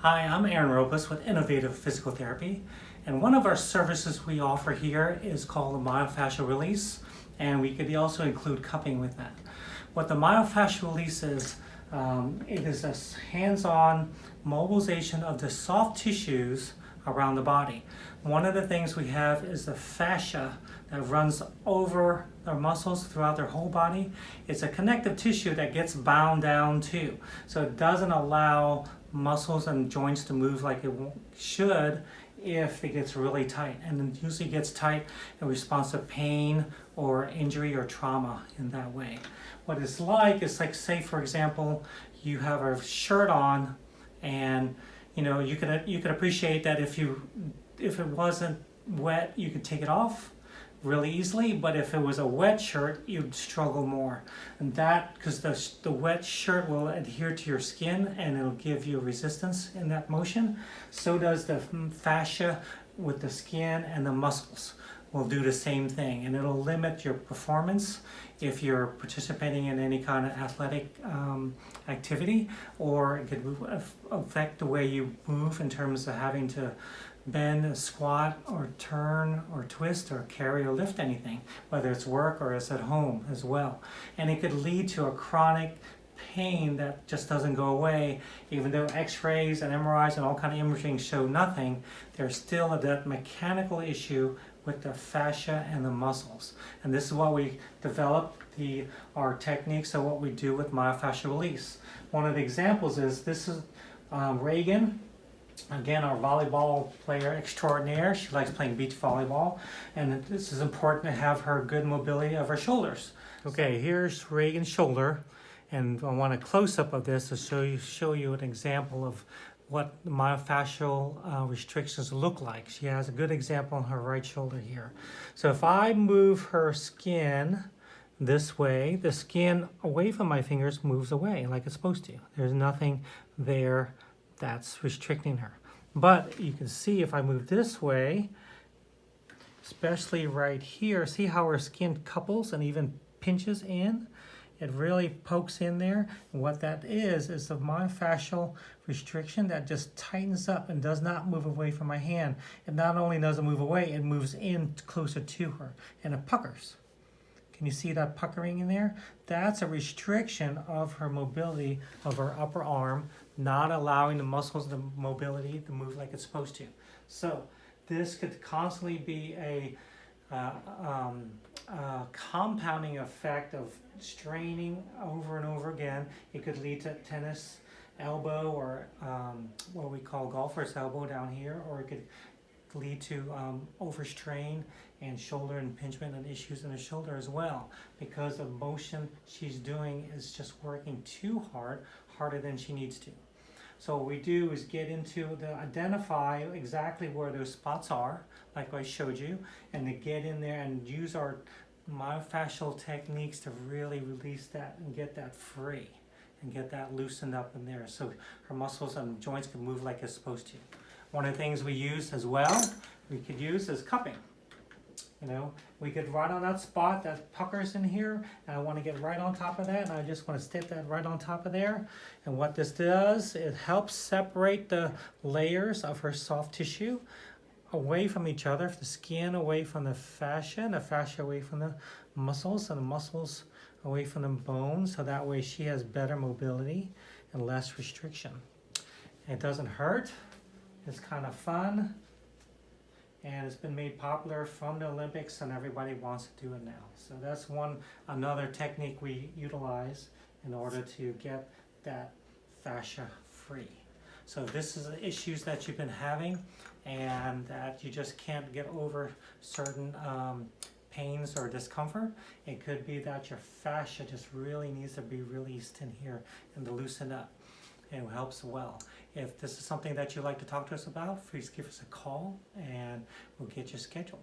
Hi, I'm Aaron Robles with Innovative Physical Therapy, and one of our services we offer here is called the Myofascial Release, and we could also include cupping with that. What the Myofascial Release is, it is a hands-on mobilization of the soft tissues around the body. One of the things we have is the fascia that runs over their muscles throughout their whole body. It's a connective tissue that gets bound down too. So it doesn't allow muscles and joints to move like it should if it gets really tight. And it usually gets tight in response to pain or injury or trauma in that way. What it's like is like, say for example, you have a shirt on and you could appreciate that if it wasn't wet, you could take it off really easily, but if it was a wet shirt, you'd struggle more. And that, because the wet shirt will adhere to your skin and it'll give you resistance in that motion. So does the fascia with the skin, and the muscles will do the same thing, and it'll limit your performance if you're participating in any kind of athletic activity, or it could affect the way you move in terms of having to bend, squat, or turn, or twist, or carry or lift anything, whether it's work or it's at home as well. And it could lead to a chronic pain that just doesn't go away. Even though x-rays and MRIs and all kind of imaging show nothing, there's still that mechanical issue with the fascia and the muscles. And this is what we developed our techniques of what we do with myofascial release. One of the examples is, this is Reagan, again, our volleyball player extraordinaire. She likes playing beach volleyball, and this is important to have her good mobility of her shoulders. Okay, here's Reagan's shoulder, and I want a close-up of this to show you an example of what the myofascial restrictions look like. She has a good example on her right shoulder here. So if I move her skin this way, the skin away from my fingers moves away like it's supposed to. There's nothing there that's restricting her. But you can see if I move this way, especially right here, see how her skin couples and even pinches in? It really pokes in there. And what that is the myofascial restriction that just tightens up and does not move away from my hand. It not only doesn't move away, it moves in closer to her, and it puckers. Can you see that puckering in there? That's a restriction of her mobility of her upper arm, not allowing the muscles, the mobility to move like it's supposed to. So this could constantly be a compounding effect of straining over and over again. It could lead to tennis elbow, or what we call golfer's elbow down here, or it could lead to overstrain and shoulder impingement and issues in the shoulder as well, because the motion she's doing is just working too hard, harder than she needs to. So what we do is get into identify exactly where those spots are, like I showed you, and to get in there and use our myofascial techniques to really release that and get that free and get that loosened up in there so her muscles and joints can move like it's supposed to. One of the things we use as well, we could use is cupping. We could right on that spot that puckers in here, and I want to get right on top of that, and I just want to stick that right on top of there. And what this does, it helps separate the layers of her soft tissue away from each other, the skin away from the fascia, and the fascia away from the muscles, and the muscles away from the bones, so that way she has better mobility and less restriction. It doesn't hurt, it's kind of fun, and it's been made popular from the Olympics, and everybody wants to do it now. So that's another technique we utilize in order to get that fascia free. So this is the issues that you've been having, and that you just can't get over certain pains or discomfort. It could be that your fascia just really needs to be released in here and to loosen up. It helps well. If this is something that you'd like to talk to us about, please give us a call and we'll get you scheduled.